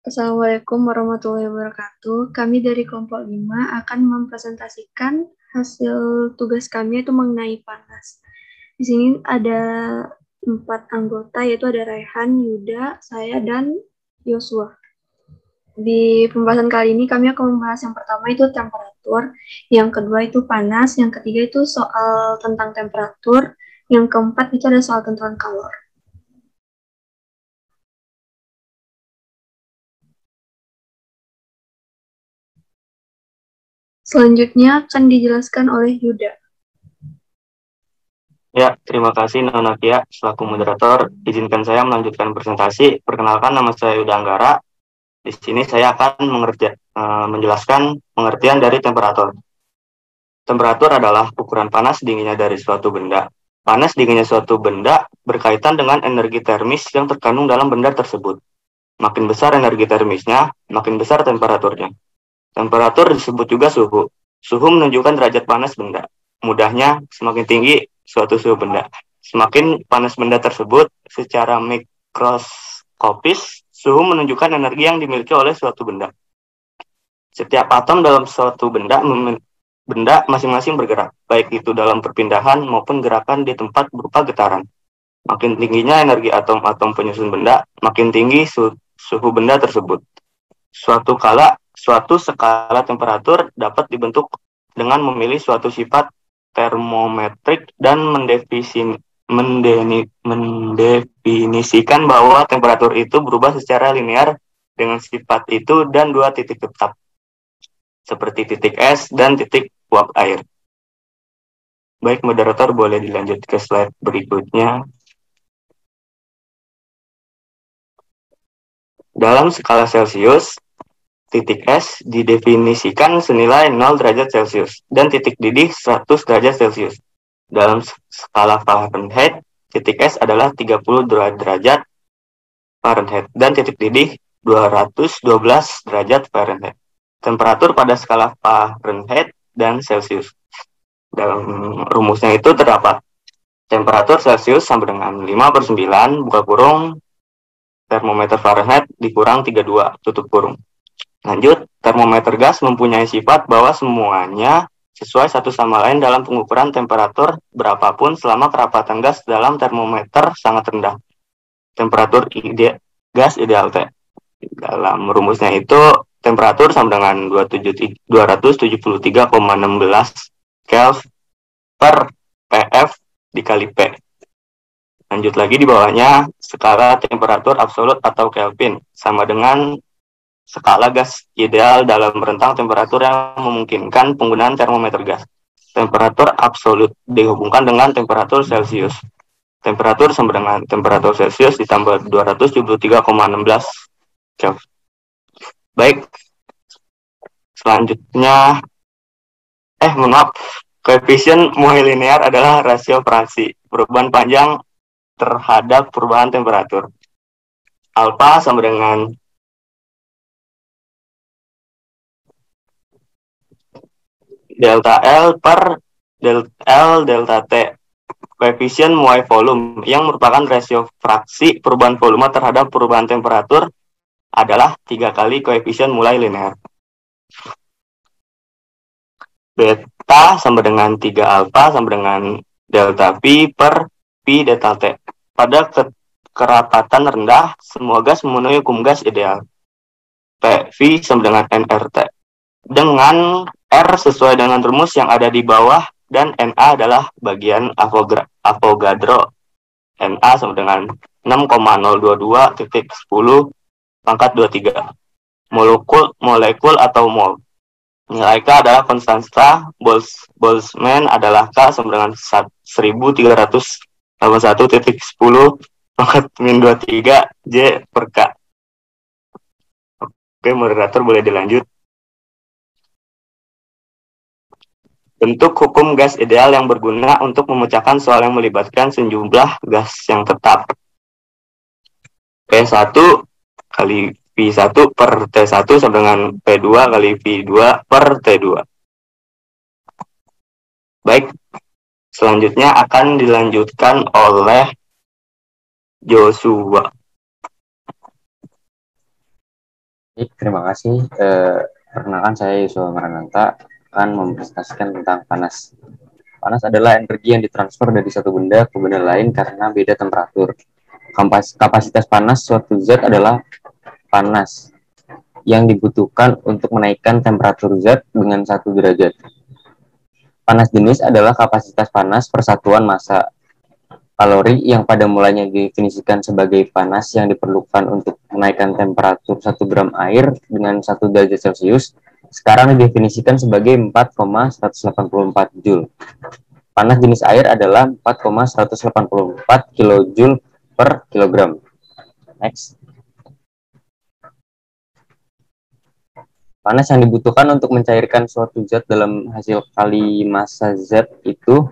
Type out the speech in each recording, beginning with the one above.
Assalamualaikum warahmatullahi wabarakatuh. Kami dari kelompok 5 akan mempresentasikan hasil tugas kami yaitu mengenai panas. Di sini ada 4 anggota yaitu ada Raihan, Yuda, saya, dan Yosua. Di pembahasan kali ini kami akan membahas yang pertama itu temperatur, yang kedua itu panas, yang ketiga itu soal tentang temperatur, yang keempat itu ada soal tentang kalor. Selanjutnya akan dijelaskan oleh Yuda. Ya, terima kasih Nona Kia selaku moderator. Izinkan saya melanjutkan presentasi. Perkenalkan, nama saya Yuda Anggara. Di sini saya akan menjelaskan pengertian dari temperatur. Temperatur adalah ukuran panas dinginnya dari suatu benda. Panas dinginnya suatu benda berkaitan dengan energi termis yang terkandung dalam benda tersebut. Makin besar energi termisnya, makin besar temperaturnya. Temperatur disebut juga suhu. Suhu menunjukkan derajat panas benda. Mudahnya, semakin tinggi suatu suhu benda, semakin panas benda tersebut. Secara mikroskopis, suhu menunjukkan energi yang dimiliki oleh suatu benda. Setiap atom dalam suatu benda masing-masing bergerak, baik itu dalam perpindahan maupun gerakan di tempat berupa getaran. Makin tingginya energi atom-atom penyusun benda, makin tinggi suhu benda tersebut. Suatu skala temperatur dapat dibentuk dengan memilih suatu sifat termometrik dan mendefinisikan bahwa temperatur itu berubah secara linear dengan sifat itu dan dua titik tetap, seperti titik es dan titik uap air. Baik, moderator boleh dilanjut ke slide berikutnya. Dalam skala Celcius, titik S didefinisikan senilai 0 derajat Celcius dan titik didih 100 derajat Celcius. Dalam skala Fahrenheit, titik S adalah 30 derajat Fahrenheit dan titik didih 212 derajat Fahrenheit. Temperatur pada skala Fahrenheit dan Celcius. Dalam rumusnya itu terdapat temperatur Celcius sama dengan 5/9 buka kurung termometer Fahrenheit dikurang 32 tutup kurung. Lanjut, termometer gas mempunyai sifat bahwa semuanya sesuai satu sama lain dalam pengukuran temperatur berapapun selama kerapatan gas dalam termometer sangat rendah. Temperatur gas ideal T. Dalam rumusnya itu, temperatur sama dengan 273,16 Kelvin per PF dikali P. Lanjut lagi di bawahnya, skala temperatur absolut atau Kelvin sama dengan skala gas ideal dalam rentang temperatur yang memungkinkan penggunaan termometer gas. Temperatur absolut dihubungkan dengan temperatur Celcius. Temperatur sama dengan temperatur Celcius ditambah 273,16 Kelvin. Baik, selanjutnya, koefisien mulilinear adalah rasio fraksi perubahan panjang terhadap perubahan temperatur. Alpha sama dengan delta L per delta T. Koefisien muai volume yang merupakan rasio fraksi perubahan volume terhadap perubahan temperatur adalah 3 kali koefisien mulai linear. Beta sama dengan 3 alpha sama dengan delta V per V delta T. Pada kerapatan rendah, semua gas memenuhi hukum gas ideal. PV sama dengan nRT. Dengan R sesuai dengan rumus yang ada di bawah dan NA adalah bagian Avogadro. NA sama dengan 6,022.10 pangkat 23 molekul atau mol. Nilai K adalah konstanta, Boltzmann adalah K sama dengan 1381.10 pangkat min 23 J per K. Oke, moderator boleh dilanjut. Bentuk hukum gas ideal yang berguna untuk memecahkan soal yang melibatkan sejumlah gas yang tetap. P1 kali V1 per T1 sama dengan P2 kali V2 per T2. Baik, selanjutnya akan dilanjutkan oleh Joshua. Baik, terima kasih. Perkenalkan saya Yusuf Marananta akan mempresentasikan tentang panas. Panas adalah energi yang ditransfer dari satu benda ke benda lain karena beda temperatur. Kapasitas panas suatu zat adalah panas yang dibutuhkan untuk menaikkan temperatur zat dengan 1 derajat. Panas jenis adalah kapasitas panas persatuan massa kalori yang pada mulanya didefinisikan sebagai panas yang diperlukan untuk menaikkan temperatur 1 gram air dengan 1 derajat Celcius, sekarang didefinisikan sebagai 4,184 Joule. Panas jenis air adalah 4,184 kilojoule per kilogram. Next. Panas yang dibutuhkan untuk mencairkan suatu zat dalam hasil kali massa zat itu,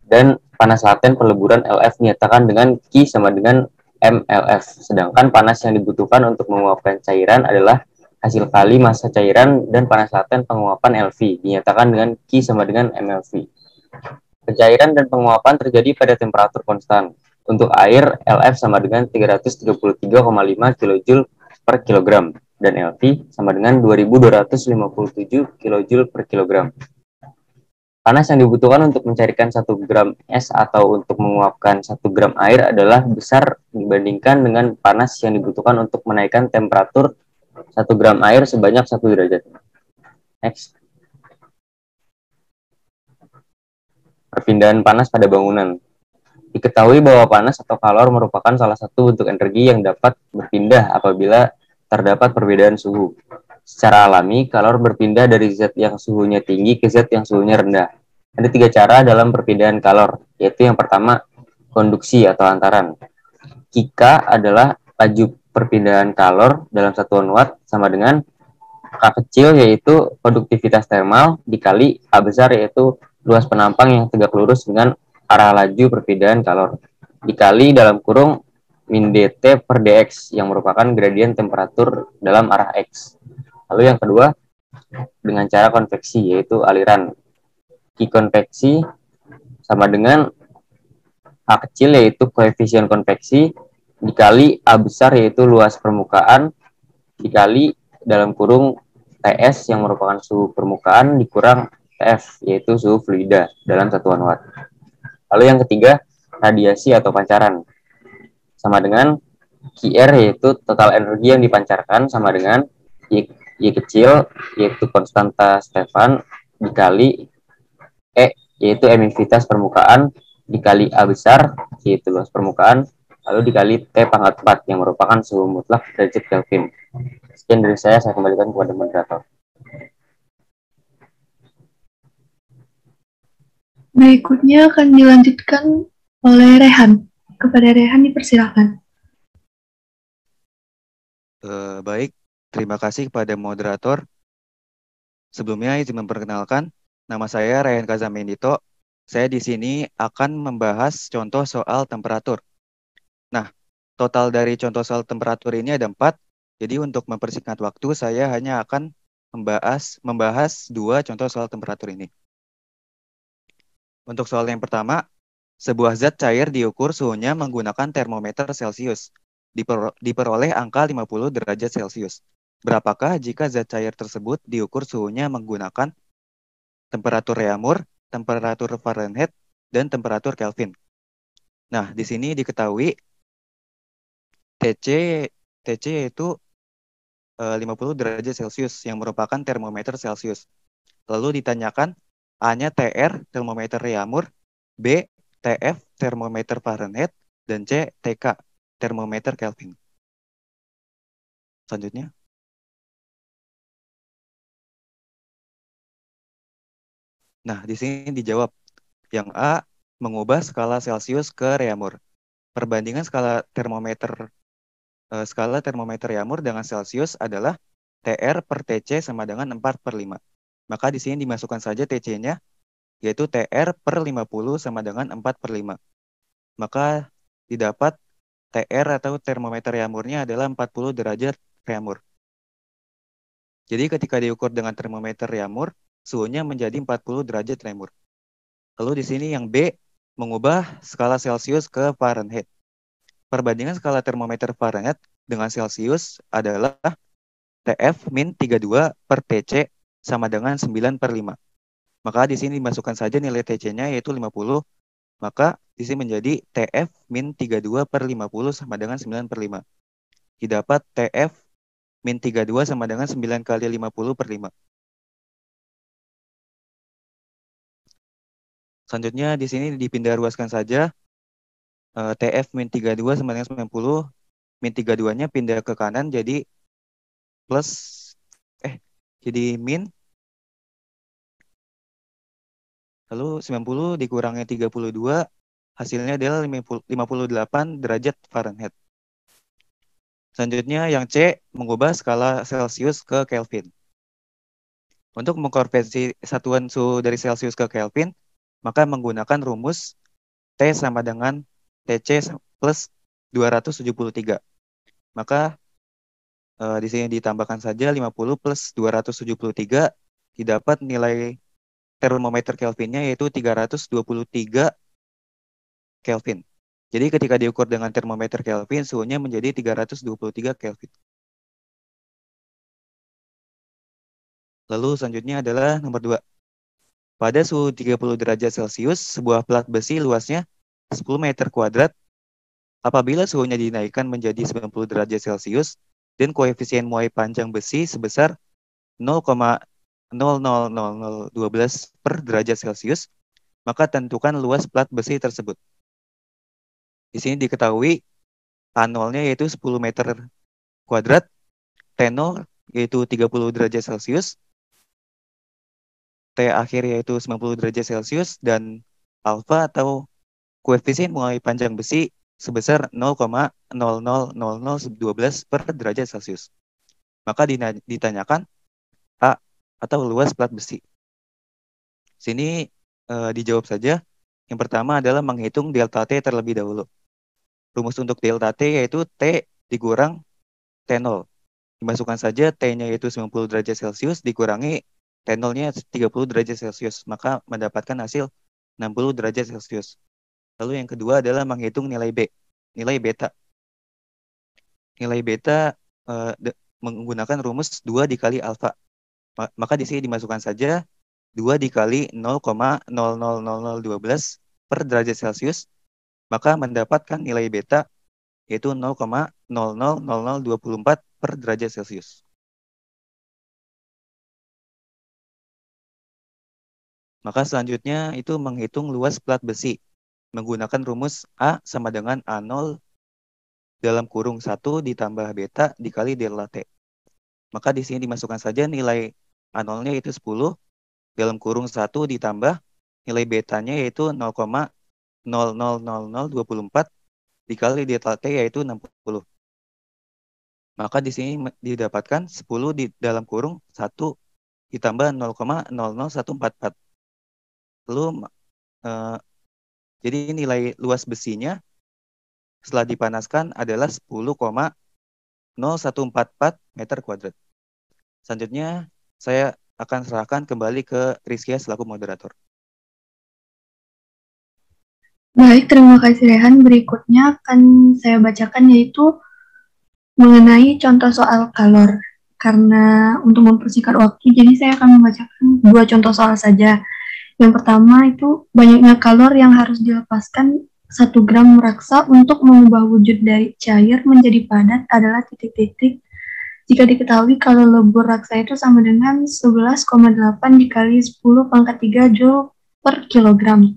dan panas laten peleburan LF dinyatakan dengan Q sama dengan mLF. Sedangkan panas yang dibutuhkan untuk menguapkan cairan adalah hasil kali massa cairan, dan panas laten penguapan LV dinyatakan dengan Q sama dengan mLV. Pencairan dan penguapan terjadi pada temperatur konstan. Untuk air, LF sama dengan 333,5 kJ per kilogram, dan LV sama dengan 2257 kJ per kilogram. Panas yang dibutuhkan untuk mencairkan 1 gram es atau untuk menguapkan 1 gram air adalah besar dibandingkan dengan panas yang dibutuhkan untuk menaikkan temperatur 1 gram air sebanyak 1 derajat. Next. Perpindahan panas pada bangunan. Diketahui bahwa panas atau kalor merupakan salah satu bentuk energi yang dapat berpindah apabila terdapat perbedaan suhu. Secara alami, kalor berpindah dari zat yang suhunya tinggi ke zat yang suhunya rendah. Ada 3 cara dalam perpindahan kalor, yaitu yang pertama, konduksi atau antaran. Kika adalah laju perpindahan kalor dalam satuan watt sama dengan K kecil yaitu konduktivitas termal dikali A besar yaitu luas penampang yang tegak lurus dengan arah laju perpindahan kalor dikali dalam kurung min dt per dx yang merupakan gradien temperatur dalam arah x. Lalu yang kedua dengan cara konveksi yaitu aliran. Q konveksi sama dengan A kecil yaitu koefisien konveksi dikali A besar yaitu luas permukaan dikali dalam kurung TS yang merupakan suhu permukaan dikurang TF yaitu suhu fluida dalam satuan watt. Lalu yang ketiga, radiasi atau pancaran. Sama dengan QR yaitu total energi yang dipancarkan sama dengan Y kecil yaitu konstanta Stefan dikali E yaitu emisivitas permukaan dikali A besar yaitu luas permukaan lalu dikali T pangkat 4 yang merupakan suhu mutlak derajat Kelvin. Sekian dari saya kembalikan kepada moderator. Berikutnya akan dilanjutkan oleh Rehan. Kepada Rehan dipersilakan. Baik, terima kasih kepada moderator. Sebelumnya izin memperkenalkan, nama saya Rehan Kazamendito. Saya di sini akan membahas contoh soal temperatur. Nah, total dari contoh soal temperatur ini ada 4. Jadi untuk mempersingkat waktu, saya hanya akan membahas 2 contoh soal temperatur ini. Untuk soal yang pertama, sebuah zat cair diukur suhunya menggunakan termometer Celcius. Diperoleh angka 50 derajat Celcius. Berapakah jika zat cair tersebut diukur suhunya menggunakan temperatur Reaumur, temperatur Fahrenheit, dan temperatur Kelvin? Nah, di sini diketahui TC yaitu 50 derajat Celcius yang merupakan termometer Celcius. Lalu ditanyakan A-nya TR, termometer Reaumur, B, TF, termometer Fahrenheit, dan C, TK, termometer Kelvin. Selanjutnya. Nah, di sini dijawab. Yang A, mengubah skala Celcius ke Reaumur. Perbandingan skala termometer Reaumur dengan Celcius adalah TR per TC sama dengan 4/5. Maka di sini dimasukkan saja TC-nya, yaitu TR per 50 sama dengan 4/5. Maka didapat TR atau termometer Reaumurnya adalah 40 derajat Reaumur. Jadi ketika diukur dengan termometer Reaumur, suhunya menjadi 40 derajat Reaumur. Lalu di sini yang B, mengubah skala Celcius ke Fahrenheit. Perbandingan skala termometer Fahrenheit dengan Celcius adalah TF min 32 per TC sama dengan 9 per 5. Maka di sini dimasukkan saja nilai TC-nya yaitu 50. Maka di sini menjadi TF min 32 per 50 sama dengan 9 per 5. Didapat TF min 32 sama dengan 9 kali 50 per 5. Selanjutnya di sini dipindah ruaskan saja. TF min 32 sama dengan 90. Min 32-nya pindah ke kanan jadi plus jadi min, lalu 90 dikurangi 32, hasilnya adalah 58 derajat Fahrenheit. Selanjutnya yang C, mengubah skala Celsius ke Kelvin. Untuk mengkonversi satuan suhu dari Celsius ke Kelvin, maka menggunakan rumus T sama dengan TC plus 273. Maka di sini ditambahkan saja 50 plus 273, didapat nilai termometer Kelvinnya yaitu 323 Kelvin. Jadi ketika diukur dengan termometer Kelvin, suhunya menjadi 323 Kelvin. Lalu selanjutnya adalah nomor 2. Pada suhu 30 derajat Celcius, sebuah plat besi luasnya 10 meter kuadrat. Apabila suhunya dinaikkan menjadi 90 derajat Celcius dan koefisien muai panjang besi sebesar 0,00012 per derajat Celcius, maka tentukan luas plat besi tersebut. Di sini diketahui A0-nya yaitu 10 meter kuadrat, T0 yaitu 30 derajat Celcius, T akhir yaitu 90 derajat Celcius, dan alfa atau koefisien muai panjang besi sebesar 0,00012 per derajat Celcius. Maka ditanyakan A atau luas plat besi. Sini dijawab saja. Yang pertama adalah menghitung delta T terlebih dahulu. Rumus untuk delta T yaitu T dikurang T0. Dimasukkan saja T-nya yaitu 90 derajat Celcius dikurangi T0-nya 30 derajat Celcius. Maka mendapatkan hasil 60 derajat Celcius. Lalu yang kedua adalah menghitung nilai B, nilai beta. Nilai beta menggunakan rumus 2 dikali alfa. Maka di sini dimasukkan saja 2 dikali 0,00012 per derajat Celcius. Maka mendapatkan nilai beta yaitu 0,000024 per derajat Celcius. Maka selanjutnya itu menghitung luas plat besi menggunakan rumus A sama dengan A0 dalam kurung 1 ditambah beta dikali delta T. Maka di sini dimasukkan saja nilai A0-nya yaitu 10 dalam kurung 1 ditambah nilai betanya yaitu 0,00024 dikali delta T yaitu 60. Maka di sini didapatkan 10 di dalam kurung 1 ditambah 0,00144. Lalu jadi nilai luas besinya setelah dipanaskan adalah 10,0144 meter kuadrat. Selanjutnya saya akan serahkan kembali ke Rizkia selaku moderator. Baik, terima kasih Rehan. Berikutnya akan saya bacakan yaitu mengenai contoh soal kalor. Karena untuk mempersingkat waktu, jadi saya akan membacakan 2 contoh soal saja. Yang pertama itu banyaknya kalor yang harus dilepaskan 1 gram raksa untuk mengubah wujud dari cair menjadi padat adalah titik-titik. Jika diketahui kalau lebur raksa itu sama dengan 11,8 dikali 10 pangkat 3 Joule per kilogram.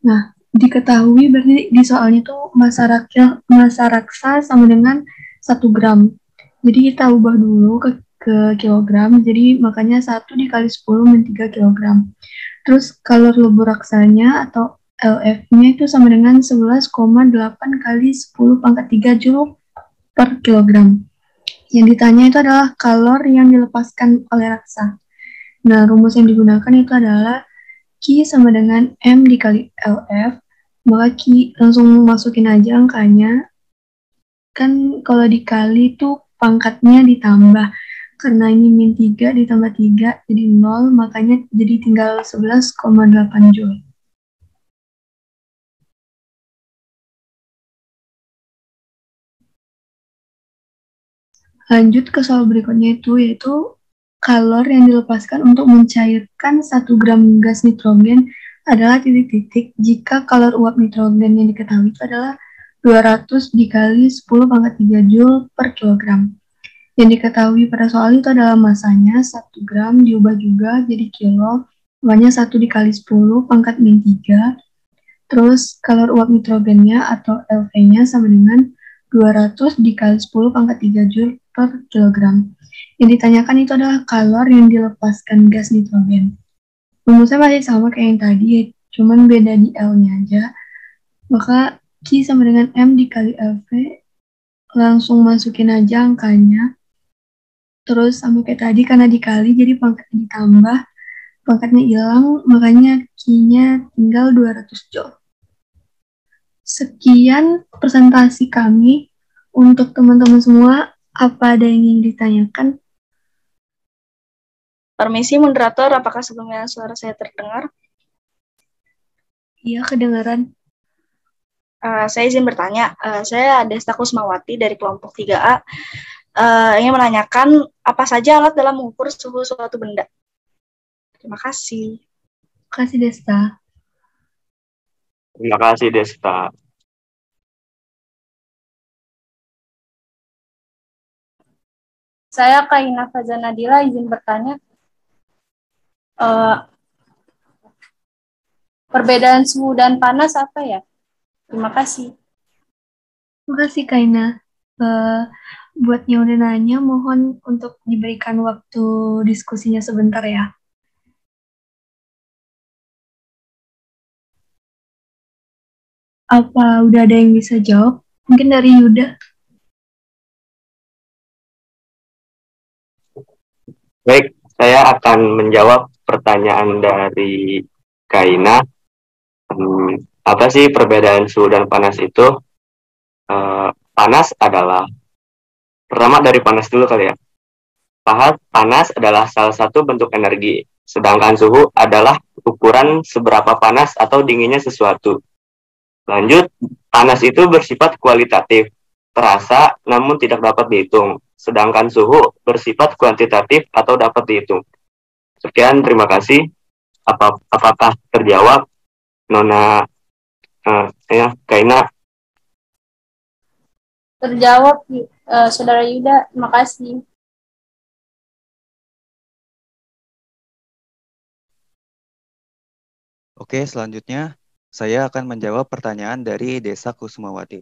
Nah, diketahui berarti di soalnya itu massa raksa sama dengan 1 gram. Jadi kita ubah dulu ke kilogram, jadi makanya 1 dikali 10 min 3 kilogram. Terus kalor lebur raksanya atau LF-nya itu sama dengan 11,8 kali 10 pangkat 3 Joule per kilogram. Yang ditanya itu adalah kalor yang dilepaskan oleh raksa. Nah, rumus yang digunakan itu adalah Q sama dengan M dikali LF. Maka Q langsung masukin aja angkanya. Kan kalau dikali itu pangkatnya ditambah. Karena ini min 3 ditambah 3 jadi 0, makanya jadi tinggal 11,8 Joule. Lanjut ke soal berikutnya yaitu kalor yang dilepaskan untuk mencairkan 1 gram gas nitrogen adalah titik-titik jika kalor uap nitrogen yang diketahui itu adalah 200 dikali 10 pangkat 3 Joule per kilogram. Yang diketahui pada soal itu adalah masanya 1 gram diubah juga jadi kilo, makanya 1 dikali 10 pangkat min 3. Terus kalor uap nitrogennya atau LV-nya sama dengan 200 dikali 10 pangkat 3 Joule per kilogram. Yang ditanyakan itu adalah kalor yang dilepaskan gas nitrogen. Rumusnya masih sama kayak yang tadi, cuman beda di L-nya aja. Maka Q sama dengan M dikali LV, langsung masukin aja angkanya. Terus sama kayak tadi, karena dikali, jadi pangkatnya ditambah, pangkatnya hilang, makanya Q-nya tinggal 200 Joule. Sekian presentasi kami. Untuk teman-teman semua, apa ada yang ingin ditanyakan? Permisi moderator, apakah sebelumnya suara saya terdengar? Iya, kedengaran. Saya izin bertanya. Saya Desta Kusmawati dari kelompok 3A. Ingin menanyakan apa saja alat dalam mengukur suhu suatu benda. Terima kasih. Terima kasih, Desta. Terima kasih, Desta. Saya Kaina Fazanadila izin bertanya. Perbedaan suhu dan panas apa ya? Terima kasih. Terima kasih, Kaina. Buat yang udah nanya, mohon untuk diberikan waktu diskusinya sebentar ya. Apa udah ada yang bisa jawab? Mungkin dari Yuda. Baik, saya akan menjawab pertanyaan dari Kaina. Apa sih perbedaan suhu dan panas itu? Panas adalah, pertama dari panas dulu kali ya. Panas adalah salah satu bentuk energi, sedangkan suhu adalah ukuran seberapa panas atau dinginnya sesuatu. Lanjut, panas itu bersifat kualitatif, terasa namun tidak dapat dihitung, sedangkan suhu bersifat kuantitatif atau dapat dihitung. Sekian, terima kasih. Apakah terjawab, Nona Kaina? Terjawab, Saudara Yuda. Terima kasih. Oke, selanjutnya saya akan menjawab pertanyaan dari Desa Kusumawati.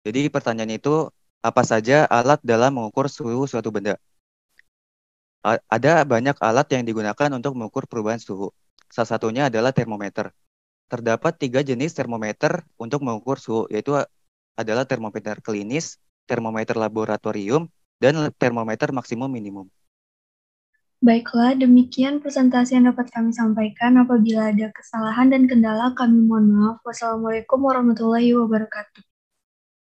Jadi pertanyaan itu, apa saja alat dalam mengukur suhu suatu benda? Ada banyak alat yang digunakan untuk mengukur perubahan suhu. Salah satunya adalah termometer. Terdapat 3 jenis termometer untuk mengukur suhu, yaitu adalah termometer klinis, termometer laboratorium, dan termometer maksimum minimum. Baiklah, demikian presentasi yang dapat kami sampaikan. Apabila ada kesalahan dan kendala, kami mohon maaf. Wassalamualaikum warahmatullahi wabarakatuh.